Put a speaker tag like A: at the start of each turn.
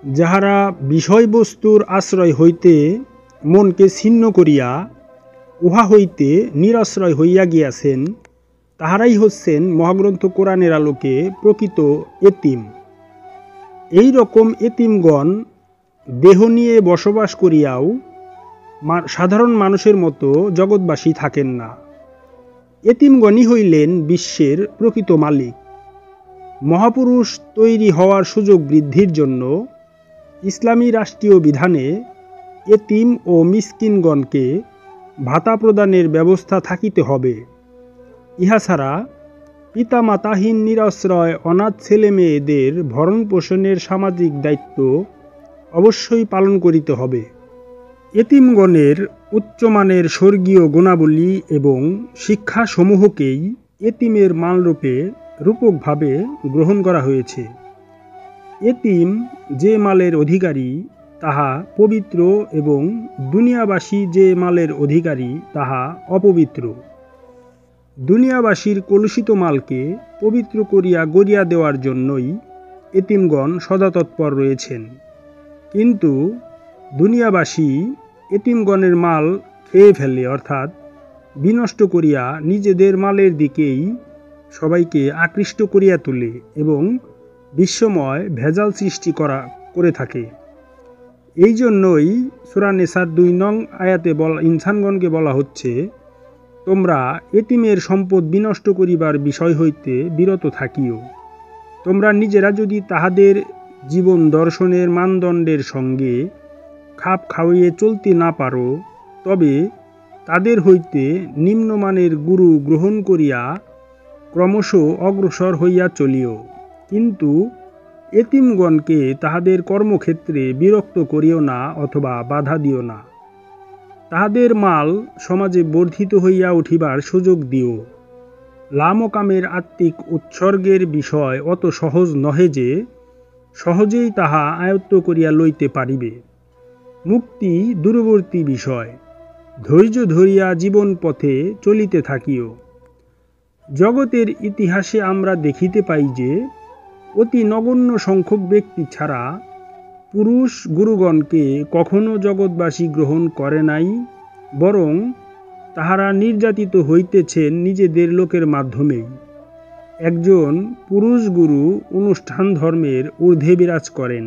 A: যাহারা বিষয়বস্তুর আশ্রয় হইতে মনকে ছিন্ন করিয়া উহা হইতে নিরাশ্রয় হইয়া গিয়াছেন, তাহারাই হচ্ছেন মহাগ্রন্থ কোরআনের আলোকে প্রকৃত এতিম। এই রকম এতিমগণ দেহ নিয়ে বসবাস করিয়াও সাধারণ মানুষের মতো জগৎবাসী থাকেন না। এতিমগণই হইলেন বিশ্বের প্রকৃত মালিক। মহাপুরুষ তৈরি হওয়ার সুযোগ বৃদ্ধির জন্য ইসলামী রাষ্ট্রীয় বিধানে এতিম ও মিসকিনগণকে ভাতা প্রদানের ব্যবস্থা থাকিতে হবে। ইহা ছাড়া পিতামাতাহীন নিরাশ্রয় অনাথ ছেলে মেয়েদের ভরণ পোষণের সামাজিক দায়িত্ব অবশ্যই পালন করিতে হবে। এতিমগণের উচ্চমানের স্বর্গীয় গুণাবলী এবং শিক্ষাসমূহকেই এতিমের মালরূপে রূপকভাবে গ্রহণ করা হয়েছে। এতিম যে মালের অধিকারী তাহা পবিত্র এবং দুনিয়াবাসী যে মালের অধিকারী তাহা অপবিত্র। দুনিয়াবাসীর কলুষিত মালকে পবিত্র করিয়া গড়িয়া দেওয়ার জন্যই এতিমগণ সদা তৎপর রয়েছেন, কিন্তু দুনিয়াবাসী এতিমগণের মাল খেয়ে ফেলে, অর্থাৎ বিনষ্ট করিয়া নিজেদের মালের দিকেই সবাইকে আকৃষ্ট করিয়া তোলে এবং বিশ্বময় ভেজাল সৃষ্টি করে থাকে। এই জন্যই সূরা নেসার 2 নং আয়াতে ইনসানগণকে বলা হচ্ছে, তোমরা এতিমের সম্পদ বিনষ্ট করিবার বিষয় হইতে বিরত থাকিও। তোমরা নিজেরা যদি তাহাদের জীবন দর্শনের মানদণ্ডের সঙ্গে খাপ খাওয়িয়ে চলতে না পারো, তবে তাদের হইতে নিম্নমানের গুরু গ্রহণ করিয়া ক্রমশ অগ্রসর হইয়া চলিও, কিন্তু এতিমগণকে তাহাদের কর্মক্ষেত্রে বিরক্ত করিও না অথবা বাধা দিও না। তাহাদের মাল সমাজে বর্ধিত হইয়া উঠিবার সুযোগ দিও। লামকামের আত্মিক উৎসর্গের বিষয় অত সহজ নহে যে সহজেই তাহা আয়ত্ত করিয়া লইতে পারিবে। মুক্তি দূরবর্তী বিষয়। ধৈর্য ধরিয়া জীবন পথে চলিতে থাকিও। জগতের ইতিহাসে আমরা দেখিতে পাই যে অতি নগণ্য সংখ্যক ব্যক্তি ছাড়া পুরুষ গুরুগণকে কখনো জগৎবাসী গ্রহণ করে নাই, বরং তাহারা নির্যাতিত হইতেছেন নিজেদের লোকের মাধ্যমেই। একজন পুরুষ গুরু অনুষ্ঠান ধর্মের ঊর্ধ্বে বিরাজ করেন।